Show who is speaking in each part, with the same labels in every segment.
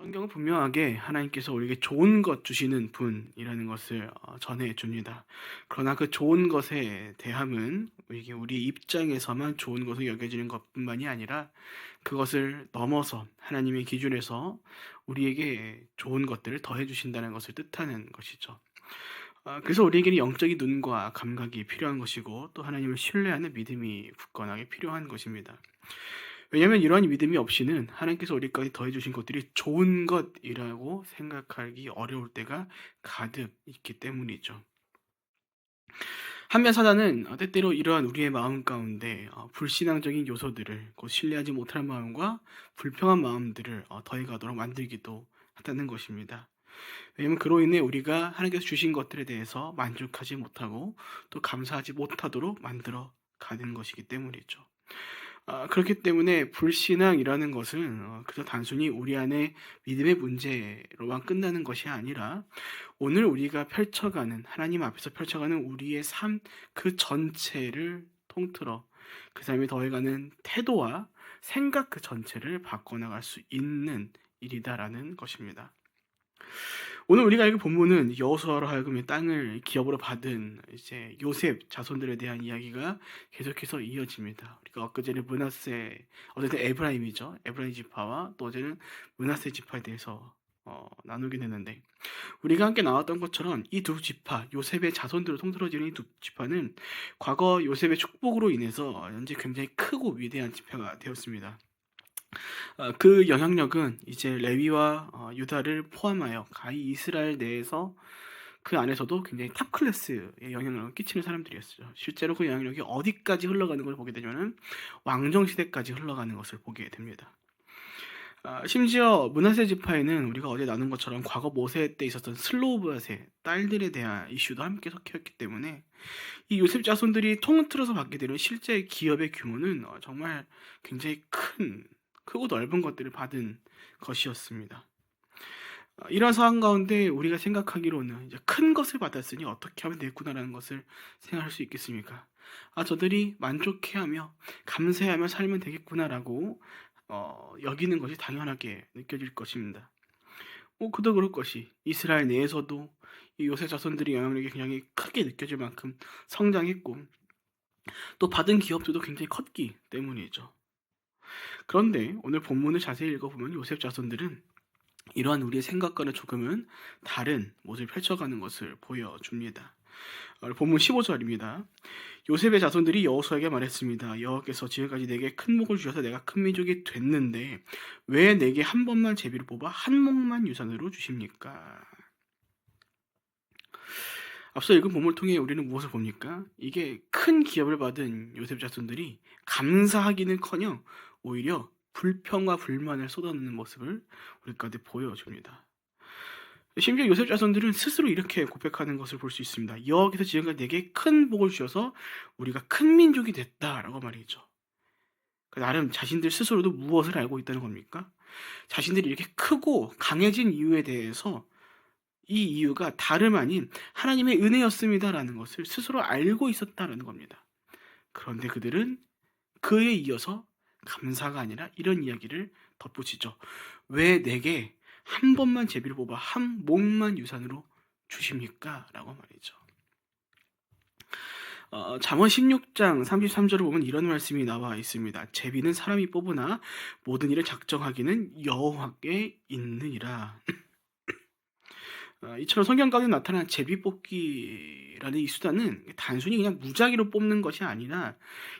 Speaker 1: 성경은 분명하게 하나님께서 우리에게 좋은 것 주시는 분이라는 것을 전해 줍니다. 그러나 그 좋은 것에 대함은 이게 우리 입장에서만 좋은 것으로 여겨지는 것뿐만이 아니라 그것을 넘어서 하나님의 기준에서 우리에게 좋은 것들을 더해 주신다는 것을 뜻하는 것이죠. 그래서 우리에게는 영적인 눈과 감각이 필요한 것이고 또 하나님을 신뢰하는 믿음이 굳건하게 필요한 것입니다. 왜냐하면 이러한 믿음이 없이는 하나님께서 우리까지 더해 주신 것들이 좋은 것이라고 생각하기 어려울 때가 가득 있기 때문이죠. 한면 사단은 때때로 이러한 우리의 마음 가운데 불신앙적인 요소들을 곧 신뢰하지 못할 마음과 불평한 마음들을 더해가도록 만들기도 한다는 것입니다. 왜냐하면 그로 인해 우리가 하나님께서 주신 것들에 대해서 만족하지 못하고 또 감사하지 못하도록 만들어 가는 것이기 때문이죠. 그렇기 때문에 불신앙이라는 것은 그저 단순히 우리 안에 믿음의 문제로만 끝나는 것이 아니라 오늘 우리가 펼쳐가는 하나님 앞에서 펼쳐가는 우리의 삶 그 전체를 통틀어 그 삶에 더해가는 태도와 생각 그 전체를 바꿔나갈 수 있는 일이다라는 것입니다. 오늘 우리가 읽은 본문은 여호수아로 하여금 이 땅을 기업으로 받은 이제 요셉 자손들에 대한 이야기가 계속해서 이어집니다. 우리가 엊그제는 어제는 에브라임이죠. 에브라임 지파와 또 어제는 므낫세 지파에 대해서 나누긴 했는데 우리가 함께 나왔던 것처럼 이 두 지파, 요셉의 자손들로 통틀어지는 이 두 지파는 과거 요셉의 축복으로 인해서 현재 굉장히 크고 위대한 지파가 되었습니다. 그 영향력은 이제 레위와 유다를 포함하여 가히 이스라엘 내에서 그 안에서도 굉장히 탑 클래스의 영향력을 끼치는 사람들이었어요. 실제로 그 영향력이 어디까지 흘러가는 걸 보게 되면은 왕정 시대까지 흘러가는 것을 보게 됩니다. 심지어 므낫세 지파에는 우리가 어제 나눈 것처럼 과거 모세 때 있었던 슬로우브앗의 딸들에 대한 이슈도 함께 섞여있기 때문에 이 요셉 자손들이 통틀어서 받게 되는 실제 기업의 규모는 정말 굉장히 크고 넓은 것들을 받은 것이었습니다. 이러한 상황 가운데 우리가 생각하기로는 이제 큰 것을 받았으니 어떻게 하면 되겠구나라는 것을 생각할 수 있겠습니까? 저들이 만족해하며 감사하며 살면 되겠구나라고 여기는 것이 당연하게 느껴질 것입니다. 그도 그럴 것이 이스라엘 내에서도 이 요셉 자손들의 영향력이 굉장히 크게 느껴질 만큼 성장했고 또 받은 기업들도 굉장히 컸기 때문이죠. 그런데 오늘 본문을 자세히 읽어보면 요셉 자손들은 이러한 우리의 생각과는 조금은 다른 모습을 펼쳐가는 것을 보여줍니다. 본문 15절입니다. 요셉의 자손들이 여호수아에게 말했습니다. 여호와께서 지금까지 내게 큰 목을 주셔서 내가 큰 민족이 됐는데 왜 내게 한 번만 제비를 뽑아 한 목만 유산으로 주십니까? 앞서 읽은 본문을 통해 우리는 무엇을 봅니까? 이게 큰 기업을 받은 요셉 자손들이 감사하기는커녕 오히려 불평과 불만을 쏟아내는 모습을 우리까지 보여줍니다. 심지어 요셉 자손들은 스스로 이렇게 고백하는 것을 볼 수 있습니다. 여호와께서 지금까지 내게 큰 복을 주셔서 우리가 큰 민족이 됐다라고 말이죠. 나름 자신들 스스로도 무엇을 알고 있다는 겁니까? 자신들이 이렇게 크고 강해진 이유에 대해서 이 이유가 다름 아닌 하나님의 은혜였습니다라는 것을 스스로 알고 있었다라는 겁니다. 그런데 그들은 그에 이어서 감사가 아니라 이런 이야기를 덧붙이죠. 왜 내게 한 번만 제비를 뽑아 한 목만 유산으로 주십니까? 라고 말이죠. 잠언 16장 33절을 보면 이런 말씀이 나와 있습니다. 제비는 사람이 뽑으나 모든 일을 작정하기는 여호와께 있느니라. 이처럼 성경 가운데 나타난 제비뽑기라는 이 수단은 단순히 그냥 무작위로 뽑는 것이 아니라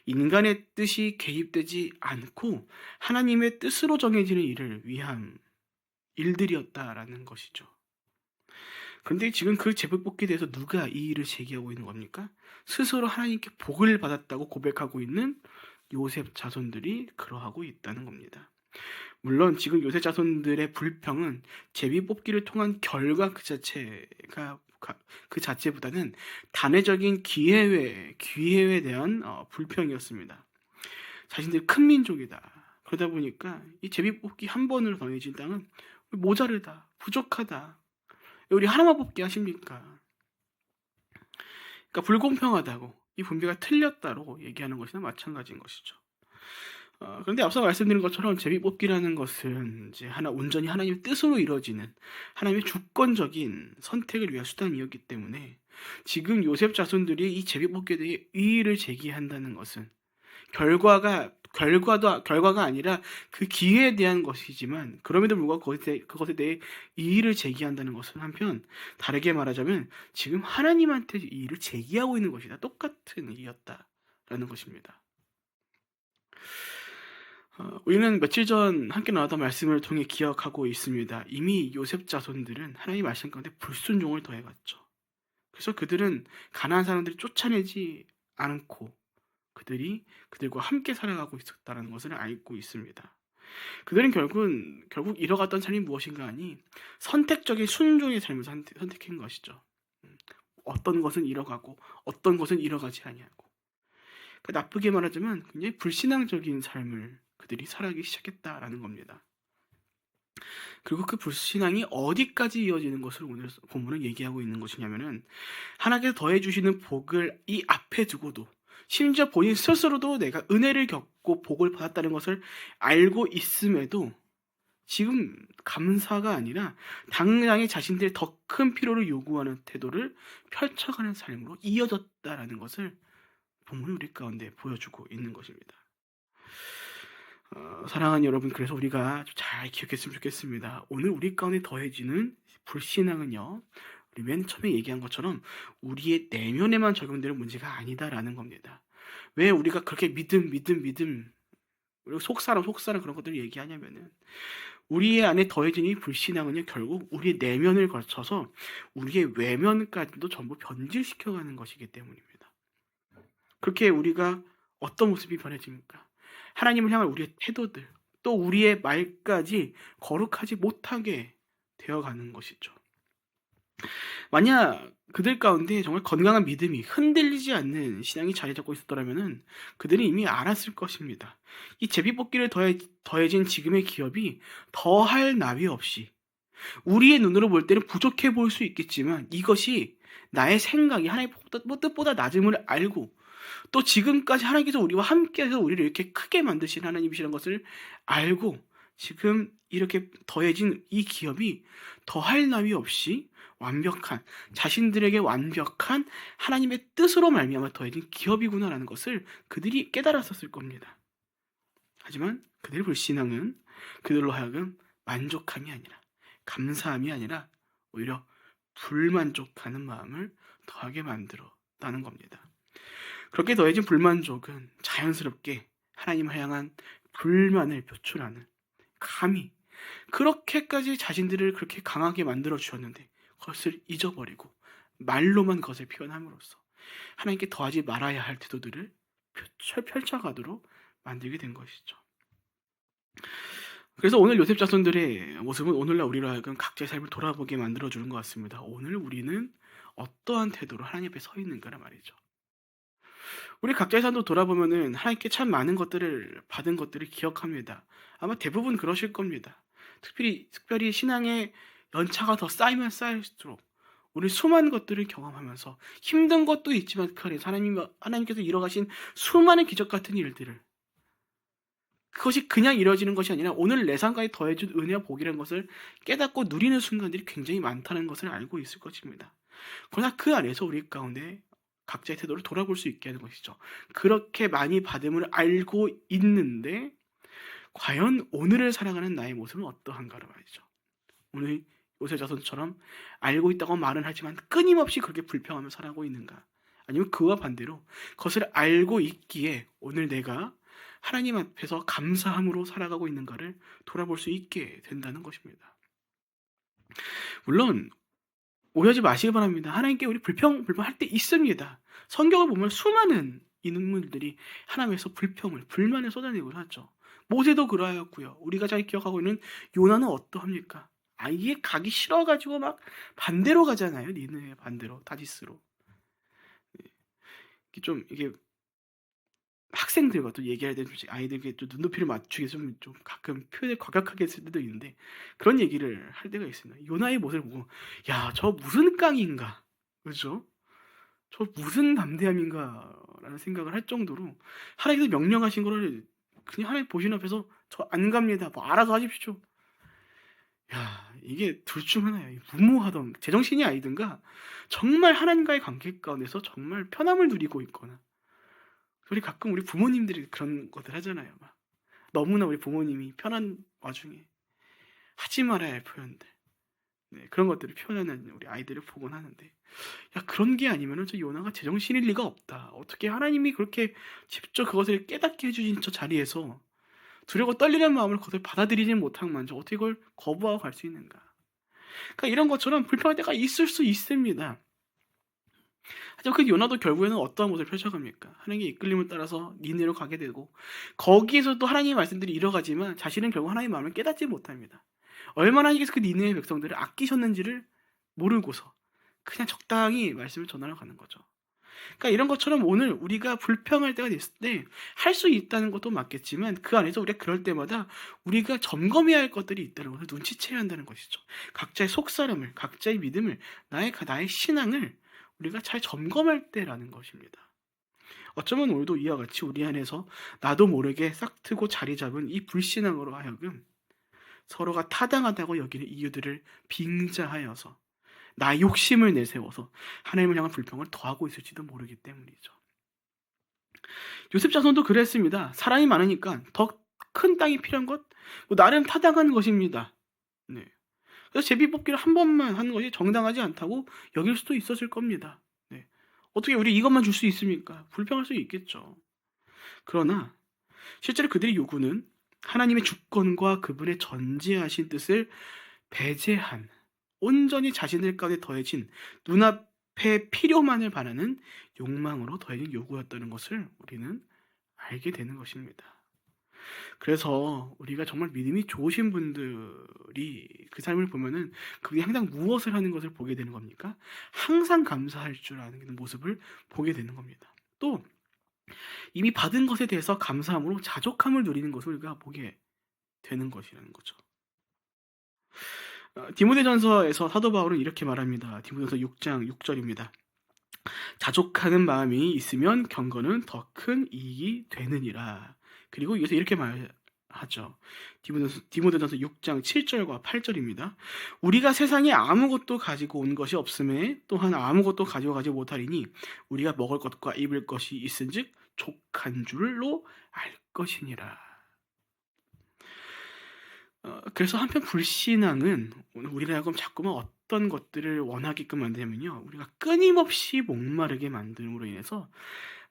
Speaker 1: 인간의 뜻이 개입되지 않고 하나님의 뜻으로 정해지는 일을 위한 일들이었다라는 것이죠. 그런데 지금 그 제비뽑기에 대해서 누가 이의를 제기하고 있는 겁니까? 스스로 하나님께 복을 받았다고 고백하고 있는 요셉 자손들이 그러하고 있다는 겁니다. 물론 지금 요셉 자손들의 불평은 제비 뽑기를 통한 결과 그 자체보다는 단회적인 기회에 대한 불평이었습니다. 자신들이 큰 민족이다. 그러다 보니까 이 제비 뽑기 한 번으로 정해진 땅은 모자르다, 부족하다. 우리 하나만 뽑기 하십니까? 그러니까 불공평하다고 이 분배가 틀렸다고 얘기하는 것이나 마찬가지인 것이죠. 그런데 앞서 말씀드린 것처럼 제비뽑기라는 것은 이제 온전히 하나님의 뜻으로 이루어지는 하나님의 주권적인 선택을 위한 수단이었기 때문에 지금 요셉 자손들이 이 제비뽑기에 대해 이의를 제기한다는 것은 결과가 아니라 그 기회에 대한 것이지만, 그럼에도 불구하고 그것에 대해 이의를 제기한다는 것은 한편 다르게 말하자면 지금 하나님한테 이의를 제기하고 있는 것이다. 똑같은 일이었다라는 것입니다. 우리는 며칠 전 함께 나눴던 말씀을 통해 기억하고 있습니다. 이미 요셉 자손들은 하나님의 말씀 가운데 불순종을 더해갔죠. 그래서 그들은 가나안 사람들이 쫓아내지 않고 그들과 함께 살아가고 있었다는 것을 알고 있습니다. 그들은 결국 이뤄갔던 삶이 무엇인가 하니 선택적인 순종의 삶을 선택한 것이죠. 어떤 것은 이뤄가고 어떤 것은 이뤄가지 아니하고, 나쁘게 말하자면 굉장히 불신앙적인 삶을 그들이 살아가기 시작했다라는 겁니다. 그리고 그 불신앙이 어디까지 이어지는 것을 오늘 본문은 얘기하고 있는 것이냐면은, 하나님께서 더해 주시는 복을 이 앞에 두고도 심지어 본인 스스로도 내가 은혜를 겪고 복을 받았다는 것을 알고 있음에도 지금 감사가 아니라 당장의 자신들의 더 큰 필요를 요구하는 태도를 펼쳐가는 삶으로 이어졌다라는 것을 본문이 우리 가운데 보여주고 있는 것입니다. 사랑하는 여러분, 그래서 우리가 잘 기억했으면 좋겠습니다. 오늘 우리 가운데 더해지는 불신앙은요, 우리 맨 처음에 얘기한 것처럼 우리의 내면에만 적용되는 문제가 아니다라는 겁니다. 왜 우리가 그렇게 믿음 그리고 속사람 그런 것들을 얘기하냐면은, 우리의 안에 더해진 이 불신앙은요, 결국 우리의 내면을 거쳐서 우리의 외면까지도 전부 변질시켜가는 것이기 때문입니다. 그렇게 우리가 어떤 모습이 변해집니까? 하나님을 향한 우리의 태도들, 또 우리의 말까지 거룩하지 못하게 되어가는 것이죠. 만약 그들 가운데 정말 건강한 믿음이 흔들리지 않는 신앙이 자리 잡고 있었더라면 그들은 이미 알았을 것입니다. 이 제비뽑기를 더해진 지금의 기업이 더할 나위 없이, 우리의 눈으로 볼 때는 부족해 보일 수 있겠지만 이것이 나의 생각이 하나님의 뜻보다 낮음을 알고, 또 지금까지 하나님께서 우리와 함께해서 우리를 이렇게 크게 만드신 하나님이시라는 것을 알고 지금 이렇게 더해진 이 기업이 더할 나위 없이 자신들에게 완벽한 하나님의 뜻으로 말미암아 더해진 기업이구나라는 것을 그들이 깨달았었을 겁니다. 하지만 그들의 불신앙은 그들로 하여금 만족함이 아니라, 감사함이 아니라 오히려 불만족하는 마음을 더하게 만들었다는 겁니다. 그렇게 더해진 불만족은 자연스럽게 하나님을 향한 불만을 표출하는, 감히 그렇게까지 자신들을 그렇게 강하게 만들어 주셨는데 그것을 잊어버리고 말로만 그것을 표현함으로써 하나님께 더하지 말아야 할 태도들을 펼쳐가도록 만들게 된 것이죠. 그래서 오늘 요셉 자손들의 모습은 오늘날 우리로 하여금 각자의 삶을 돌아보게 만들어주는 것 같습니다. 오늘 우리는 어떠한 태도로 하나님 앞에 서 있는가란 말이죠. 우리 각자의 삶도 돌아보면은 하나님께 참 많은 것들을 받은 것들을 기억합니다. 아마 대부분 그러실 겁니다. 특별히 신앙의 연차가 더 쌓이면 쌓일수록 우리 수많은 것들을 경험하면서 힘든 것도 있지만 그 안에서 하나님께서 이뤄가신 수많은 기적 같은 일들을, 그것이 그냥 이루어지는 것이 아니라 오늘 내 삶까지 더해준 은혜와 복이라는 것을 깨닫고 누리는 순간들이 굉장히 많다는 것을 알고 있을 것입니다. 그러나 그 안에서 우리 가운데 각자의 태도를 돌아볼 수 있게 하는 것이죠. 그렇게 많이 받음을 알고 있는데 과연 오늘을 살아가는 나의 모습은 어떠한가를 말이죠. 오늘 요셉 자손처럼 알고 있다고 말은 하지만 끊임없이 그렇게 불평하며 살아가고 있는가? 아니면 그와 반대로 그것을 알고 있기에 오늘 내가 하나님 앞에서 감사함으로 살아가고 있는가를 돌아볼 수 있게 된다는 것입니다. 물론 오해하지 마시기 바랍니다. 하나님께 우리 불평할 때 있습니다. 성경을 보면 수많은 인물들이 하나님에서 불만을 쏟아내고 하죠. 모세도 그러하였고요. 우리가 잘 기억하고 있는 요나는 어떠합니까? 아예 가기 싫어가지고 막 반대로 가잖아요. 니느웨 반대로, 타지스로. 이게 학생들과 또 얘기할 때 아이들에게 또 눈높이를 맞추기 좀 가끔 표현을 과격하게 쓸 때도 있는데 그런 얘기를 할 때가 있습니다. 요나의 모습을 보고 야, 저 무슨 깡인가, 그렇죠? 저 무슨 담대함인가 라는 생각을 할 정도로 하나님께서 명령하신 거를 그냥 하나님 보시는 앞에서 저 안 갑니다. 뭐 알아서 하십시오. 야, 이게 둘 중 하나예요. 무모하던 제정신이 아니든가 정말 하나님과의 관계 가운데서 정말 편함을 누리고 있거나, 우리 가끔 우리 부모님들이 그런 것들 하잖아요. 막 너무나 우리 부모님이 편한 와중에 하지 말아야 할 표현들, 네, 그런 것들을 표현하는 우리 아이들을 보곤 하는데, 야, 그런 게 아니면은 저 요나가 제정신일 리가 없다. 어떻게 하나님이 그렇게 직접 그것을 깨닫게 해주신 저 자리에서 두려워 떨리는 마음을 그것을 받아들이지 못한 만저 어떻게 그걸 거부하고 갈 수 있는가. 그러니까 이런 것처럼 불평할 때가 있을 수 있습니다. 하지만 그 요나도 결국에는 어떠한 모습을 펼쳐갑니까? 하나님의 이끌림을 따라서 니느웨로 가게 되고, 거기에서도 하나님의 말씀들이 이뤄가지만 자신은 결국 하나님의 마음을 깨닫지 못합니다. 얼마나 하나님께서 그 니느웨 백성들을 아끼셨는지를 모르고서 그냥 적당히 말씀을 전하러 가는 거죠. 그러니까 이런 것처럼 오늘 우리가 불평할 때가 됐을 때 할 수 있다는 것도 맞겠지만, 그 안에서 우리가 그럴 때마다 우리가 점검해야 할 것들이 있다는 것을 눈치채야 한다는 것이죠. 각자의 속사람을, 각자의 믿음을, 나의 신앙을 우리가 잘 점검할 때라는 것입니다. 어쩌면 오늘도 이와 같이 우리 안에서 나도 모르게 싹트고 자리 잡은 이 불신앙으로 하여금 서로가 타당하다고 여기는 이유들을 빙자하여서 나의 욕심을 내세워서 하나님을 향한 불평을 더하고 있을지도 모르기 때문이죠. 요셉 자손도 그랬습니다. 사람이 많으니까 더 큰 땅이 필요한 것, 뭐 나름 타당한 것입니다. 네. 그래서 제비뽑기를 한 번만 하는 것이 정당하지 않다고 여길 수도 있었을 겁니다. 네. 어떻게 우리 이것만 줄 수 있습니까? 불평할 수 있겠죠. 그러나 실제로 그들의 요구는 하나님의 주권과 그분의 전지하신 뜻을 배제한, 온전히 자신들 가운데 더해진 눈앞의 필요만을 바라는 욕망으로 더해진 요구였다는 것을 우리는 알게 되는 것입니다. 그래서 우리가 정말 믿음이 좋으신 분들이 그 삶을 보면은 그게 항상 무엇을 하는 것을 보게 되는 겁니까? 항상 감사할 줄 아는 모습을 보게 되는 겁니다. 또 이미 받은 것에 대해서 감사함으로 자족함을 누리는 것을 우리가 보게 되는 것이라는 거죠. 디모데전서에서 사도 바울은 이렇게 말합니다. 디모데전서 6장 6절입니다. 자족하는 마음이 있으면 경건은 더 큰 이익이 되느니라. 그리고 여기서 이렇게 말하죠. 디모데전서 6장 7절과 8절입니다. 우리가 세상에 아무것도 가지고 온 것이 없음에 또한 아무것도 가지고 가지 못하리니 우리가 먹을 것과 입을 것이 있은즉 족한 줄로 알 것이니라. 그래서 한편 불신앙은 우리를 하여금 자꾸만 어떤 것들을 원하게끔 만들면요, 우리가 끊임없이 목마르게 만듦으로 인해서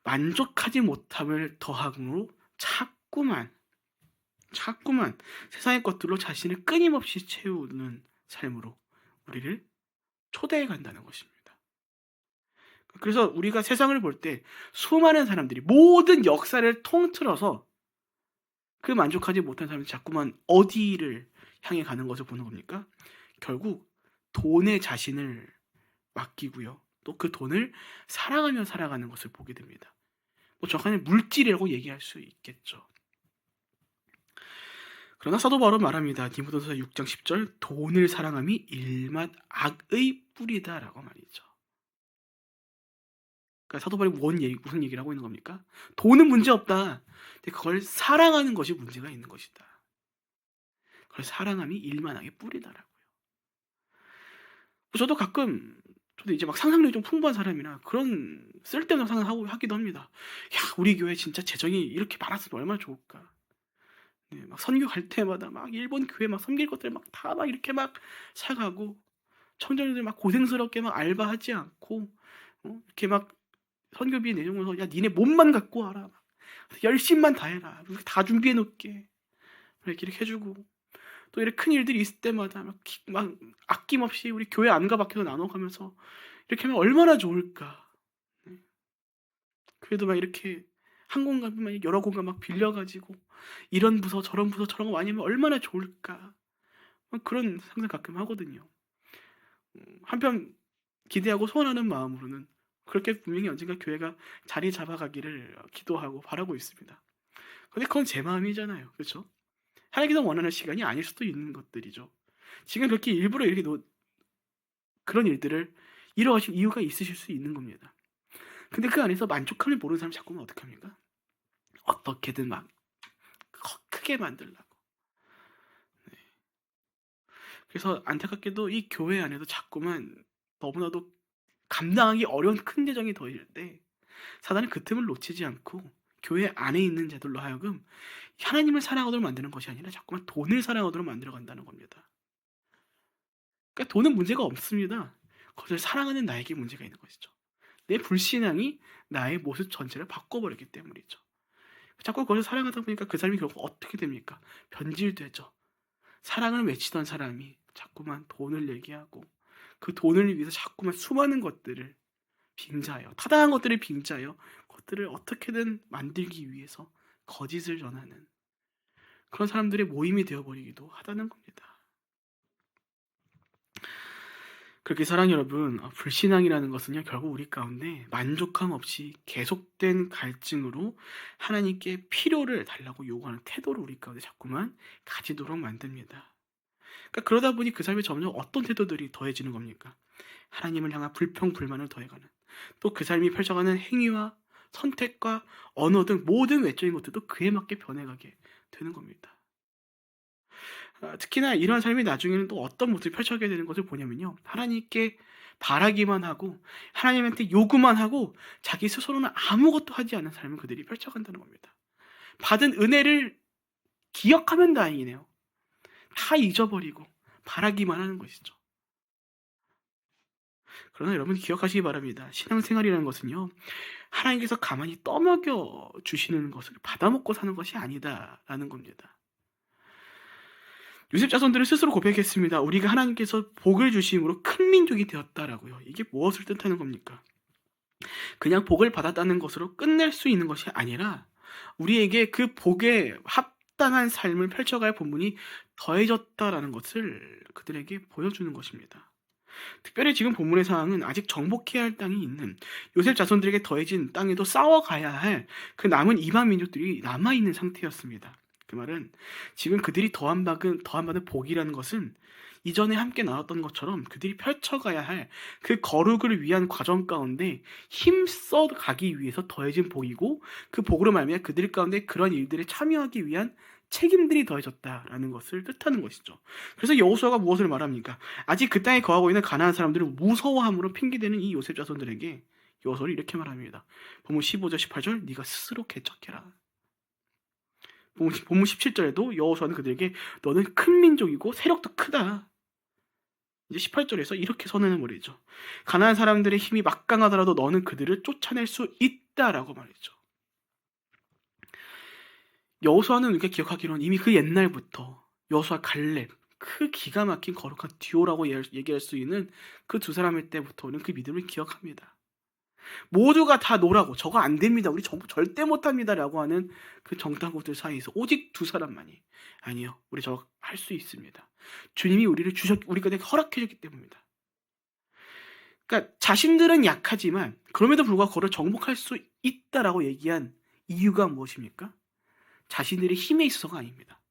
Speaker 1: 만족하지 못함을 더함으로 자꾸만 세상의 것들로 자신을 끊임없이 채우는 삶으로 우리를 초대해 간다는 것입니다. 그래서 우리가 세상을 볼 때 수많은 사람들이 모든 역사를 통틀어서 그 만족하지 못한 사람이 자꾸만 어디를 향해 가는 것을 보는 겁니까? 결국 돈에 자신을 맡기고요, 또 그 돈을 사랑하며 살아가는 것을 보게 됩니다. 뭐 정확하게 물질이라고 얘기할 수 있겠죠. 그러나 사도 바울은 말합니다. 디모데전서 6장 10절, 돈을 사랑함이 일맛 악의 뿌리다라고 말이죠. 그러니까 사도 바울이 무슨 얘기를 하고 있는 겁니까? 돈은 문제 없다. 근데 그걸 사랑하는 것이 문제가 있는 것이다. 그걸 사랑함이 일만 악의 뿌리다라고요. 저도 가끔, 저도 이제 막 상상력이 좀 풍부한 사람이라 그런 쓸데없는 상상을 하기도 합니다. 야, 우리 교회 진짜 재정이 이렇게 많았으면 얼마나 좋을까. 네, 막 선교 갈 때마다 막 일본 교회 막 섬길 것들 막 다 막 이렇게 막 사가고, 청년들 막 고생스럽게 막 알바하지 않고, 이렇게 막 선교비 내주면서 야, 니네 몸만 갖고 와라, 막 열심만 다해라, 다 준비해 놓을게, 이렇게 해주고, 또 이렇게 큰 일들이 있을 때마다 막 아낌없이 우리 교회 안가 밖에서 나눠가면서 이렇게 하면 얼마나 좋을까. 그래도 막 이렇게 한 공간만 여러 공간 막 빌려가지고 이런 부서 저런 부서 저런 거 많이 하면 얼마나 좋을까. 그런 상상 가끔 하거든요. 한편 기대하고 소원하는 마음으로는 그렇게 분명히 언젠가 교회가 자리 잡아가기를 기도하고 바라고 있습니다. 근데 그건 제 마음이잖아요. 그렇죠? 하나님께서 원하는 시간이 아닐 수도 있는 것들이죠. 지금 그렇게 일부러 이렇게 그런 일들을 이뤄가실 이유가 있으실 수 있는 겁니다. 근데 그 안에서 만족함을 모르는 사람이 자꾸만 어떻게 합니까? 어떻게든 막 크게 만들려고. 네. 그래서 안타깝게도 이 교회 안에도 자꾸만 너무나도 감당하기 어려운 큰 재정이 더해질 때 사단은 그 틈을 놓치지 않고 교회 안에 있는 자들로 하여금 하나님을 사랑하도록 만드는 것이 아니라 자꾸만 돈을 사랑하도록 만들어 간다는 겁니다. 그러니까 돈은 문제가 없습니다. 그것을 사랑하는 나에게 문제가 있는 것이죠. 내 불신앙이 나의 모습 전체를 바꿔버렸기 때문이죠. 자꾸 그것을 사랑하다 보니까 그 사람이 결국 어떻게 됩니까? 변질되죠. 사랑을 외치던 사람이 자꾸만 돈을 얘기하고 그 돈을 위해서 자꾸만 수많은 것들을 빙자하여, 타당한 것들을 빙자하여 그것들을 어떻게든 만들기 위해서 거짓을 전하는 그런 사람들의 모임이 되어버리기도 하다는 겁니다. 그렇게 사랑 여러분, 불신앙이라는 것은요, 결국 우리 가운데 만족함 없이 계속된 갈증으로 하나님께 필요를 달라고 요구하는 태도를 우리 가운데 자꾸만 가지도록 만듭니다. 그러니까 그러다 보니 그 사람이 점점 어떤 태도들이 더해지는 겁니까? 하나님을 향한 불평, 불만을 더해가는, 또 그 사람이 펼쳐가는 행위와 선택과 언어 등 모든 외적인 것들도 그에 맞게 변해가게 되는 겁니다. 특히나 이러한 삶이 나중에는 또 어떤 모습을 펼쳐가게 되는 것을 보냐면요, 하나님께 바라기만 하고 하나님한테 요구만 하고 자기 스스로는 아무것도 하지 않은 삶을 그들이 펼쳐간다는 겁니다. 받은 은혜를 기억하면 다행이네요. 다 잊어버리고 바라기만 하는 것이죠. 그러나 여러분 기억하시기 바랍니다. 신앙생활이라는 것은요, 하나님께서 가만히 떠먹여 주시는 것을 받아먹고 사는 것이 아니다라는 겁니다. 요셉 자손들은 스스로 고백했습니다. 우리가 하나님께서 복을 주심으로 큰 민족이 되었다라고요. 이게 무엇을 뜻하는 겁니까? 그냥 복을 받았다는 것으로 끝낼 수 있는 것이 아니라 우리에게 그 복에 합당한 삶을 펼쳐갈 본분이 더해졌다라는 것을 그들에게 보여주는 것입니다. 특별히 지금 본문의 상황은 아직 정복해야 할 땅이 있는 요셉 자손들에게 더해진 땅에도 싸워가야 할 그 남은 이방 민족들이 남아있는 상태였습니다. 그 말은 지금 그들이 더함받은 복이라는 것은 이전에 함께 나눴던 것처럼 그들이 펼쳐가야 할 그 거룩을 위한 과정 가운데 힘써 가기 위해서 더해진 복이고, 그 복으로 말미암아 그들 가운데 그런 일들에 참여하기 위한 책임들이 더해졌다라는 것을 뜻하는 것이죠. 그래서 여호수아가 무엇을 말합니까? 아직 그 땅에 거하고 있는 가나안 사람들을 무서워함으로 핑계대는 이 요셉 자손들에게 여호수아는 이렇게 말합니다. 본문 15절 18절 네가 스스로 개척해라. 본문 17절에도 여호수아는 그들에게 너는 큰 민족이고 세력도 크다. 이제 18절에서 이렇게 선언을 버리죠. 가나안 사람들의 힘이 막강하더라도 너는 그들을 쫓아낼 수 있다라고 말했죠. 여호수아는 우리가 기억하기로는 이미 그 옛날부터 여호수아 갈렙, 그 기가 막힌 거룩한 듀오라고 얘기할 수 있는 그 두 사람의 때부터는 그 믿음을 기억합니다. 모두가 다 노라고 저거 안 됩니다. 우리 절대 못합니다. 라고 하는 그 정탐꾼들 사이에서 오직 두 사람만이 아니요. 우리 저거 할 수 있습니다. 주님이 우리가 허락해 줬기 때문입니다. 그러니까 자신들은 약하지만 그럼에도 불구하고 그걸 정복할 수 있다라고 얘기한 이유가 무엇입니까? 자신들의 힘에 있어서가 아닙니다.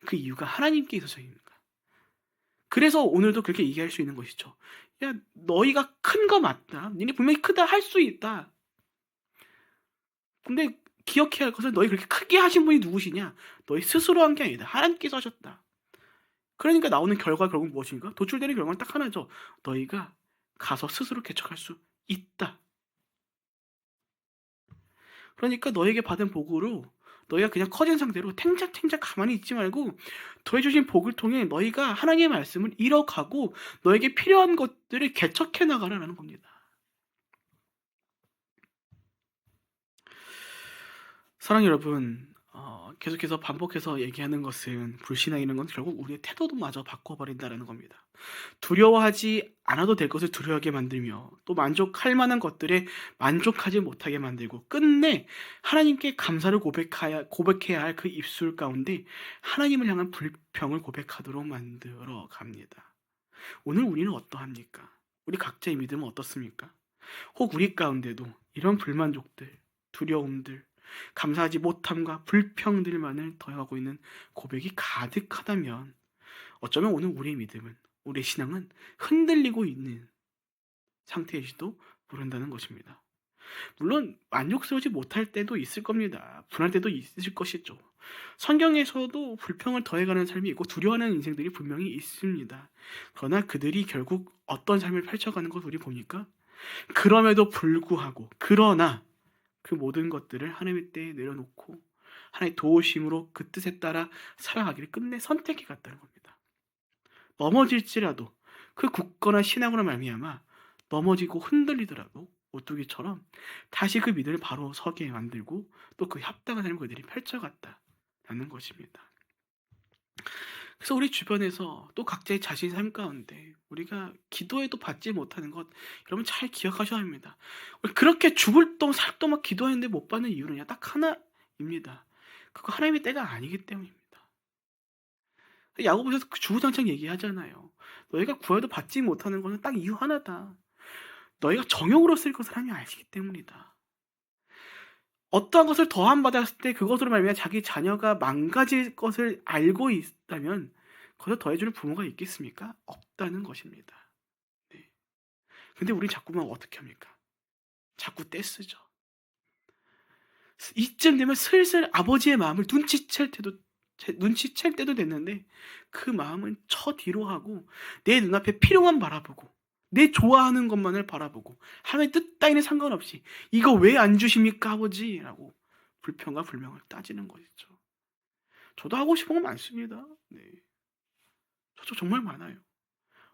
Speaker 1: 그 이유가 하나님께 있어서입니다. 그래서 오늘도 그렇게 얘기할 수 있는 것이죠. 야, 너희가 큰 거 맞다. 니네 분명히 크다, 할 수 있다. 근데 기억해야 할 것은 너희 그렇게 크게 하신 분이 누구시냐? 너희 스스로 한 게 아니다. 하나님께서 하셨다. 그러니까 나오는 결과가 결국 무엇인가? 도출되는 결과는 딱 하나죠. 너희가 가서 스스로 개척할 수 있다. 그러니까 너에게 받은 복으로 너희가 그냥 커진 상태로 탱작탱작 가만히 있지 말고 더해주신 복을 통해 너희가 하나님의 말씀을 이뤄가고 너에게 필요한 것들을 개척해 나가라는 겁니다. 사랑 여러분, 계속해서 반복해서 얘기하는 것은 불신앙이라는 건 결국 우리의 태도도 마저 바꿔버린다는 겁니다. 두려워하지 않아도 될 것을 두려워하게 만들며 또 만족할 만한 것들에 만족하지 못하게 만들고 끝내 하나님께 감사를 고백해야 할 그 입술 가운데 하나님을 향한 불평을 고백하도록 만들어 갑니다. 오늘 우리는 어떠합니까? 우리 각자의 믿음은 어떻습니까? 혹 우리 가운데도 이런 불만족들, 두려움들, 감사하지 못함과 불평들만을 더하고 있는 고백이 가득하다면 어쩌면 오늘 우리의 믿음은, 우리의 신앙은 흔들리고 있는 상태일지도 모른다는 것입니다. 물론 만족스러우지 못할 때도 있을 겁니다. 분할 때도 있을 것이죠. 성경에서도 불평을 더해가는 삶이 있고 두려워하는 인생들이 분명히 있습니다. 그러나 그들이 결국 어떤 삶을 펼쳐가는 것을 우리 보니까 그럼에도 불구하고 그러나 그 모든 것들을 하나님의 때에 내려놓고 하나님의 도우심으로 그 뜻에 따라 살아가기를 끝내 선택해 갔다는 겁니다. 넘어질지라도 그 굳건한 신앙으로 말미암아 넘어지고 흔들리더라도 오뚜기처럼 다시 그 믿음을 바로 서게 만들고 또 그 합당한 삶을 그들이 펼쳐갔다라는 것입니다. 그래서 우리 주변에서 또 각자의 자신의 삶 가운데 우리가 기도해도 받지 못하는 것 여러분 잘 기억하셔야 합니다. 그렇게 죽을 똥 살똥 막 기도했는데 못 받는 이유는 그냥 딱 하나입니다. 그거 하나님의 때가 아니기 때문입니다. 야고보에서 주구장창 얘기하잖아요. 너희가 구해도 받지 못하는 것은 딱 이유 하나다. 너희가 정욕으로 쓸 것을 하나님이 아시기 때문이다. 어떠한 것을 더함 받았을 때 그것으로 말미암아 자기 자녀가 망가질 것을 알고 있다면 그것을 더해주는 부모가 있겠습니까? 없다는 것입니다. 네. 근데 우리 자꾸만 어떻게 합니까? 자꾸 떼쓰죠. 이쯤 되면 슬슬 아버지의 마음을 눈치챌 때도 됐는데 그 마음은 쳐 뒤로 하고 내 눈앞에 필요만 바라보고 내 좋아하는 것만을 바라보고 하나님의 뜻 따위는 상관없이 이거 왜 안 주십니까 아버지? 라고 불평과 불명을 따지는 것이죠. 저도 하고 싶은 건 많습니다. 네. 저도 정말 많아요.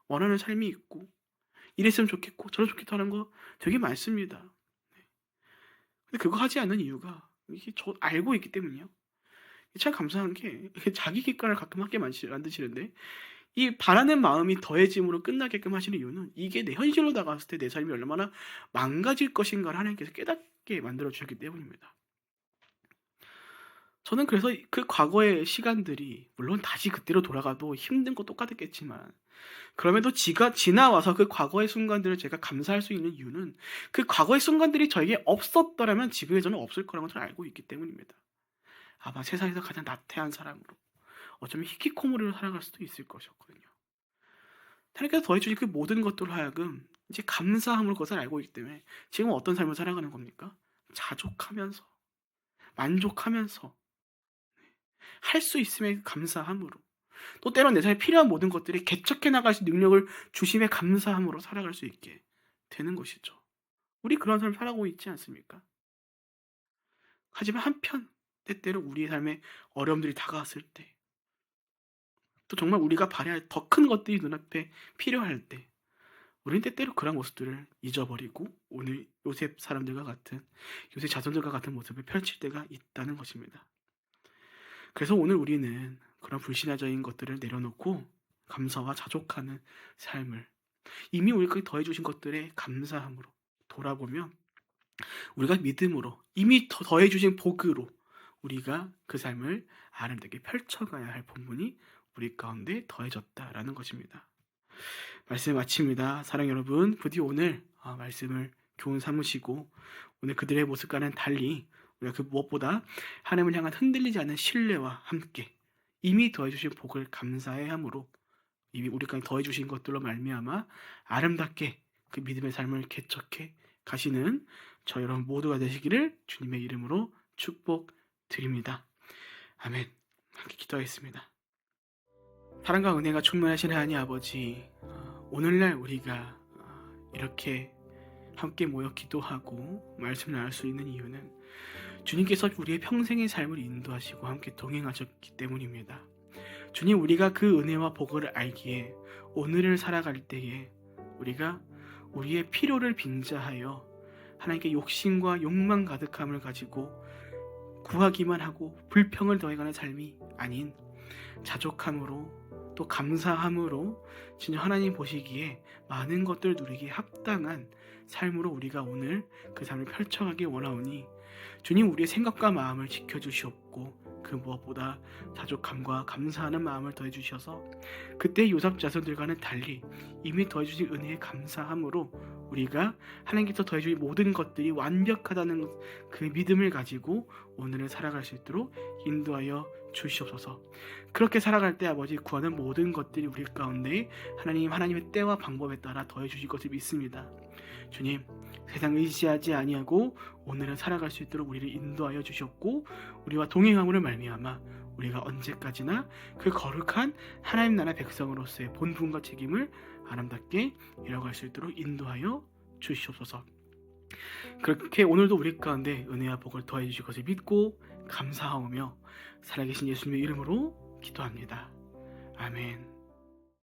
Speaker 1: 원하는 삶이 있고 이랬으면 좋겠고 저랬으면 좋겠다는 거 되게 많습니다. 네. 근데 그거 하지 않는 이유가 이게 저 알고 있기 때문이요. 참 감사한 게 자기 객관을 가끔 하게 만드시는데 이 바라는 마음이 더해짐으로 끝나게끔 하시는 이유는 이게 내 현실로 다가왔을 때 내 삶이 얼마나 망가질 것인가를 하나님께서 깨닫게 만들어 주셨기 때문입니다. 저는 그래서 그 과거의 시간들이 물론 다시 그때로 돌아가도 힘든 거 똑같았겠지만 그럼에도 지나와서 그 과거의 순간들을 제가 감사할 수 있는 이유는 그 과거의 순간들이 저에게 없었더라면 지금의 저는 없을 거라는 것을 알고 있기 때문입니다. 아마 세상에서 가장 나태한 사람으로 어쩌면 히키코모리로 살아갈 수도 있을 것이었거든요. 하나님께서 더해주신 그 모든 것들로 하여금 이제 감사함으로 그것을 알고 있기 때문에 지금 어떤 삶을 살아가는 겁니까? 자족하면서 만족하면서 할 수 있음에 감사함으로 또 때론 내 삶에 필요한 모든 것들이 개척해 나갈 수 있는 능력을 주심에 감사함으로 살아갈 수 있게 되는 것이죠. 우리 그런 삶을 살아가고 있지 않습니까? 하지만 한편 때때로 우리의 삶에 어려움들이 다가왔을 때 또 정말 우리가 바라야 더 큰 것들이 눈앞에 필요할 때 우리는 때때로 그런 모습들을 잊어버리고 오늘 요셉 사람들과 같은 요셉 자손들과 같은 모습을 펼칠 때가 있다는 것입니다. 그래서 오늘 우리는 그런 불신화적인 것들을 내려놓고 감사와 자족하는 삶을 이미 우리가 더해주신 것들에 감사함으로 돌아보면 우리가 믿음으로 이미 더해주신 복으로 우리가 그 삶을 아름답게 펼쳐가야 할 본분이 우리 가운데 더해졌다라는 것입니다. 말씀 마칩니다. 사랑 여러분, 부디 오늘 말씀을 교훈 삼으시고 오늘 그들의 모습과는 달리 우리가 그 무엇보다 하나님을 향한 흔들리지 않는 신뢰와 함께 이미 더해주신 복을 감사해야 함으로 이미 우리가 더해주신 것들로 말미암아 아름답게 그 믿음의 삶을 개척해 가시는 저 여러분 모두가 되시기를 주님의 이름으로 축복드립니다. 아멘. 함께 기도하겠습니다. 사랑과 은혜가 충만하신 하나님 아버지, 오늘날 우리가 이렇게 함께 모여 기도하고 말씀을 나눌 수 있는 이유는 주님께서 우리의 평생의 삶을 인도하시고 함께 동행하셨기 때문입니다. 주님, 우리가 그 은혜와 복을 알기에 오늘을 살아갈 때에 우리가 우리의 필요를 빙자하여 하나님께 욕심과 욕망 가득함을 가지고 구하기만 하고 불평을 더해가는 삶이 아닌 자족함으로 또 감사함으로 진짜 하나님 보시기에 많은 것들을 누리기에 합당한 삶으로 우리가 오늘 그 삶을 펼쳐가기 원하오니 주님, 우리의 생각과 마음을 지켜주시옵고 그 무엇보다 자족함과 감사하는 마음을 더해주셔서 그때 요셉 자손들과는 달리 이미 더해주신 은혜에 감사함으로 우리가 하나님께서 더해주신 모든 것들이 완벽하다는 그 믿음을 가지고 오늘을 살아갈 수 있도록 인도하여 주시옵소서. 그렇게 살아갈 때 아버지 구하는 모든 것들이 우리 가운데 하나님의 때와 방법에 따라 더해 주실 것을 믿습니다. 주님, 세상 의지하지 아니하고 오늘을 살아갈 수 있도록 우리를 인도하여 주셨고 우리와 동행함으로 말미암아 우리가 언제까지나 그 거룩한 하나님 나라 백성으로서의 본분과 책임을 아름답게 이뤄갈 수 있도록 인도하여 주시옵소서. 그렇게 오늘도 우리 가운데 은혜와 복을 더해 주실 것을 믿고 감사하오며 살아계신 예수님의 이름으로 기도합니다. 아멘.